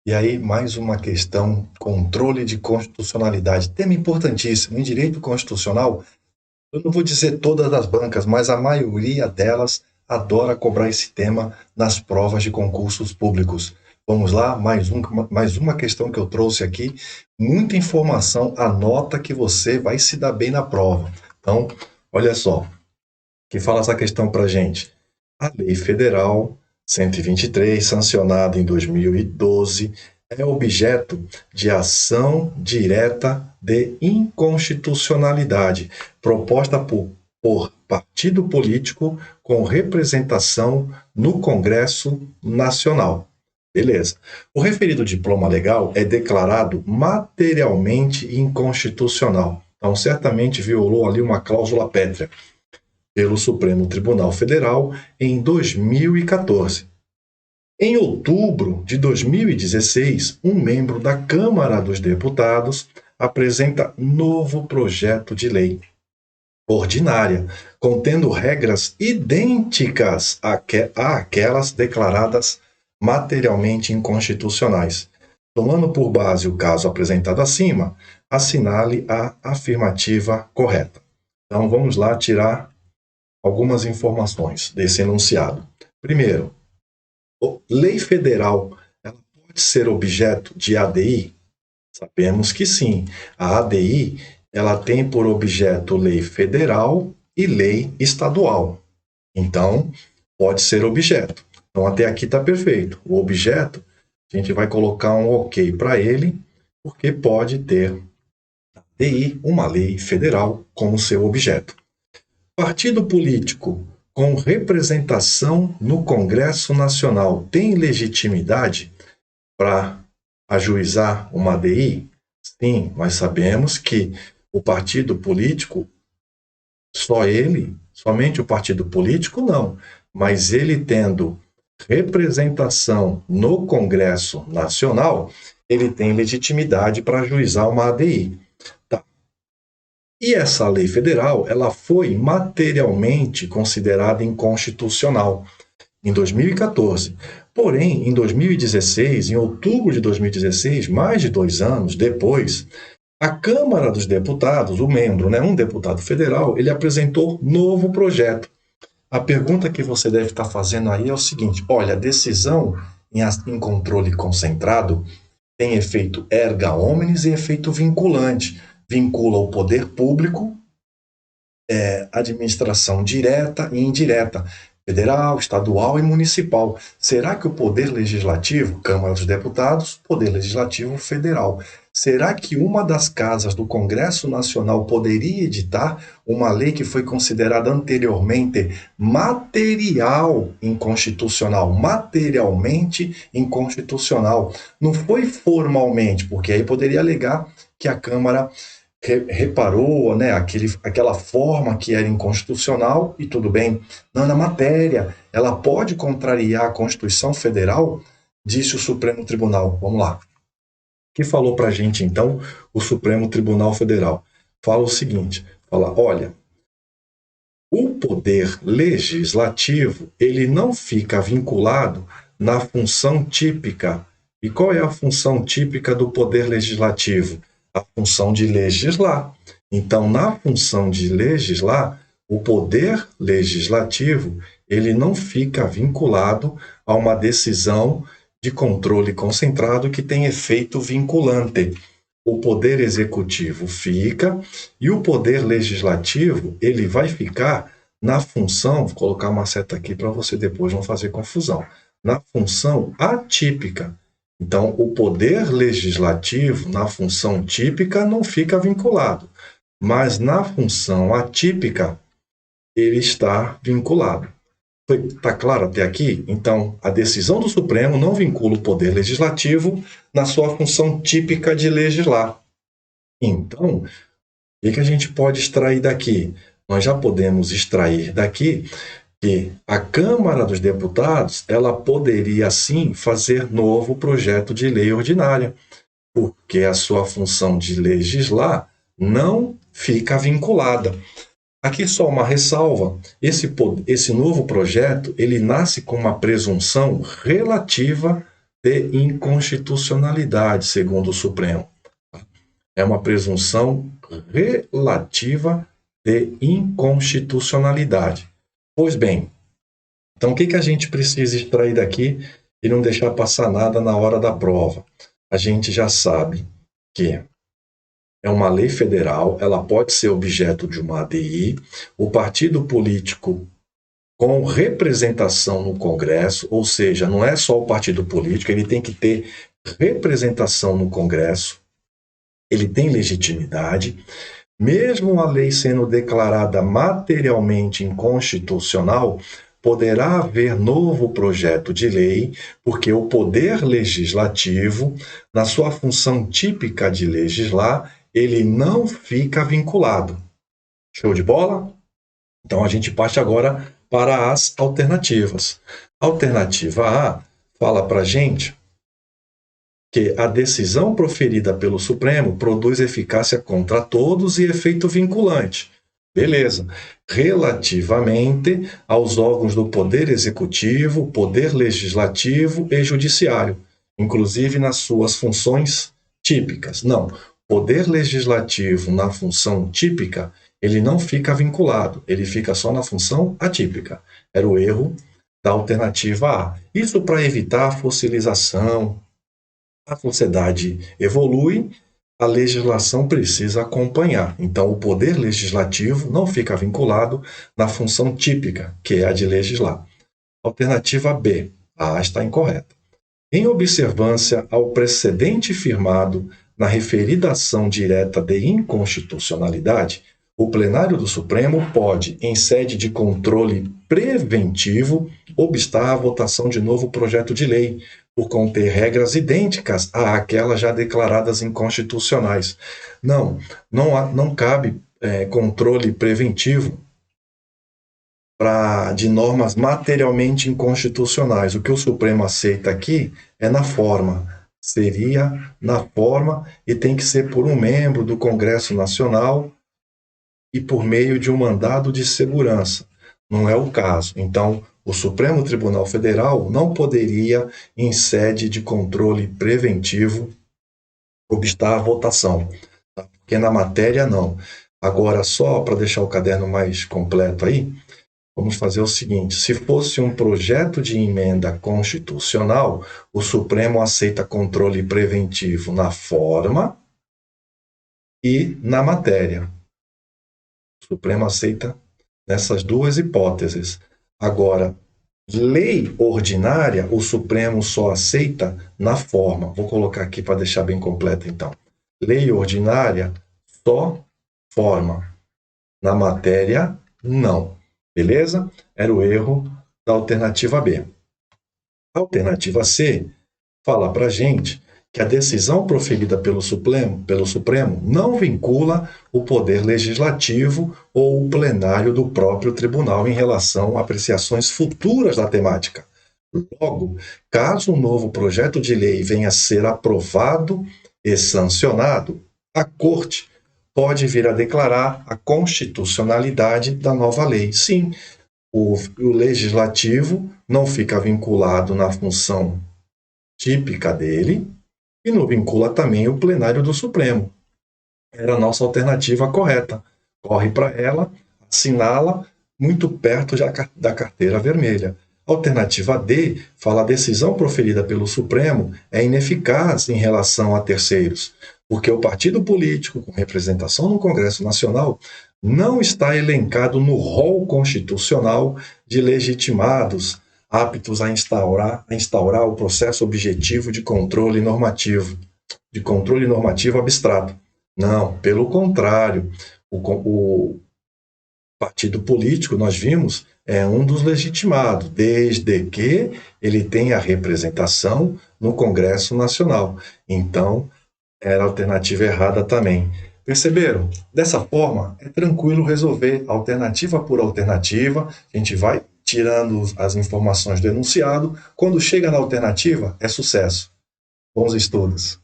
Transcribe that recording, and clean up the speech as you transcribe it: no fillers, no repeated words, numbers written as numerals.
E aí, mais uma questão, controle de constitucionalidade. Tema importantíssimo. Em direito constitucional, eu não vou dizer todas as bancas, mas a maioria delas adora cobrar esse tema nas provas de concursos públicos. Vamos lá, mais uma questão que eu trouxe aqui. Muita informação, anota que você vai se dar bem na prova. Então, olha só, que fala essa questão para gente. A Lei Federal 123, sancionada em 2012, é objeto de ação direta de inconstitucionalidade, proposta por partido político com representação no Congresso Nacional. Beleza. O referido diploma legal é declarado materialmente inconstitucional. Então, certamente violou ali uma cláusula pétrea pelo Supremo Tribunal Federal em 2014. Em outubro de 2016, um membro da Câmara dos Deputados apresenta novo projeto de lei ordinária, contendo regras idênticas àquelas declaradas materialmente inconstitucionais. Tomando por base o caso apresentado acima, assinale a afirmativa correta. Então vamos lá tirar algumas informações desse enunciado. Primeiro, lei federal, ela pode ser objeto de ADI? Sabemos que sim. A ADI, ela tem por objeto lei federal e lei estadual. Então, pode ser objeto. Então, até aqui está perfeito. O objeto, a gente vai colocar um ok para ele, porque pode ter ADI, uma lei federal, como seu objeto. Partido político com representação no Congresso Nacional tem legitimidade para ajuizar uma ADI? Sim, nós sabemos que o partido político, somente o partido político não, mas ele tendo representação no Congresso Nacional, ele tem legitimidade para ajuizar uma ADI. E essa lei federal, ela foi materialmente considerada inconstitucional em 2014. Porém, em 2016, em outubro de 2016, mais de 2 anos depois, a Câmara dos Deputados, o membro, um deputado federal, ele apresentou novo projeto. A pergunta que você deve estar fazendo aí é o seguinte: olha, a decisão em controle concentrado tem efeito erga omnes e efeito vinculante. Vincula o poder público, administração direta e indireta, federal, estadual e municipal. Será que o poder legislativo, Câmara dos Deputados, poder legislativo federal, será que uma das casas do Congresso Nacional poderia editar uma lei que foi considerada anteriormente material inconstitucional, materialmente inconstitucional? Não foi formalmente, porque aí poderia alegar que a Câmara reparou, aquela forma que era inconstitucional e tudo bem. Não, na matéria, ela pode contrariar a Constituição Federal, disse o Supremo Tribunal. Vamos lá. O que falou para a gente, então, o Supremo Tribunal Federal? Fala o seguinte, olha, o poder legislativo, ele não fica vinculado na função típica. E qual é a função típica do poder legislativo? A função de legislar. Então, na função de legislar, o poder legislativo, ele não fica vinculado a uma decisão de controle concentrado que tem efeito vinculante. O poder executivo fica e o poder legislativo, ele vai ficar na função, vou colocar uma seta aqui para você depois não fazer confusão, na função atípica. Então, o poder legislativo, na função típica, não fica vinculado, mas na função atípica, ele está vinculado. Está claro até aqui? Então, a decisão do Supremo não vincula o poder legislativo na sua função típica de legislar. Então, o que a gente pode extrair daqui? Nós já podemos extrair daqui que a Câmara dos Deputados, ela poderia sim fazer novo projeto de lei ordinária, porque a sua função de legislar não fica vinculada. Aqui só uma ressalva, esse novo projeto, ele nasce com uma presunção relativa de inconstitucionalidade, segundo o Supremo. É uma presunção relativa de inconstitucionalidade. Pois bem, então o que a gente precisa extrair daqui e não deixar passar nada na hora da prova? A gente já sabe que é uma lei federal, ela pode ser objeto de uma ADI, o partido político com representação no Congresso, ou seja, não é só o partido político, ele tem que ter representação no Congresso, ele tem legitimidade, mesmo a lei sendo declarada materialmente inconstitucional, poderá haver novo projeto de lei, porque o poder legislativo, na sua função típica de legislar, ele não fica vinculado. Show de bola? Então a gente parte agora para as alternativas. Alternativa A fala para a gente que a decisão proferida pelo Supremo produz eficácia contra todos e efeito vinculante. Beleza. Relativamente aos órgãos do Poder Executivo, Poder Legislativo e Judiciário, inclusive nas suas funções típicas. Não. Poder Legislativo na função típica, ele não fica vinculado, ele fica só na função atípica. Era o erro da alternativa A. Isso para evitar a fossilização. A sociedade evolui, a legislação precisa acompanhar. Então, o poder legislativo não fica vinculado na função típica, que é a de legislar. Alternativa B. A está incorreta. Em observância ao precedente firmado na referida ação direta de inconstitucionalidade, o plenário do Supremo pode, em sede de controle preventivo, obstar a votação de novo projeto de lei, por conter regras idênticas àquelas já declaradas inconstitucionais. Não cabe controle preventivo de normas materialmente inconstitucionais. O que o Supremo aceita aqui é na forma. Seria na forma e tem que ser por um membro do Congresso Nacional e por meio de um mandado de segurança. Não é o caso. Então, o Supremo Tribunal Federal não poderia, em sede de controle preventivo, obstar a votação, tá? Porque na matéria não. Agora, só para deixar o caderno mais completo aí, vamos fazer o seguinte: se fosse um projeto de emenda constitucional, o Supremo aceita controle preventivo na forma e na matéria. O Supremo aceita nessas duas hipóteses. Agora, lei ordinária, o Supremo só aceita na forma. Vou colocar aqui para deixar bem completo, então. Lei ordinária, só forma. Na matéria, não. Beleza? Era o erro da alternativa B. A alternativa C fala para a gente que a decisão proferida pelo Supremo não vincula o poder legislativo ou o plenário do próprio tribunal em relação a apreciações futuras da temática. Logo, caso um novo projeto de lei venha a ser aprovado e sancionado, a Corte pode vir a declarar a constitucionalidade da nova lei. Sim, o legislativo não fica vinculado na função típica dele, e não vincula também o plenário do Supremo. Era a nossa alternativa correta. Corre para ela, assinala muito perto da carteira vermelha. A alternativa D fala: a decisão proferida pelo Supremo é ineficaz em relação a terceiros, porque o partido político com representação no Congresso Nacional não está elencado no rol constitucional de legitimados aptos a instaurar o processo objetivo de controle normativo abstrato. Não, pelo contrário, o partido político, nós vimos, é um dos legitimados, desde que ele tenha representação no Congresso Nacional. Então, era a alternativa errada também. Perceberam? Dessa forma, é tranquilo resolver alternativa por alternativa, a gente vai tirando as informações do enunciado. Quando chega na alternativa, é sucesso. Bons estudos.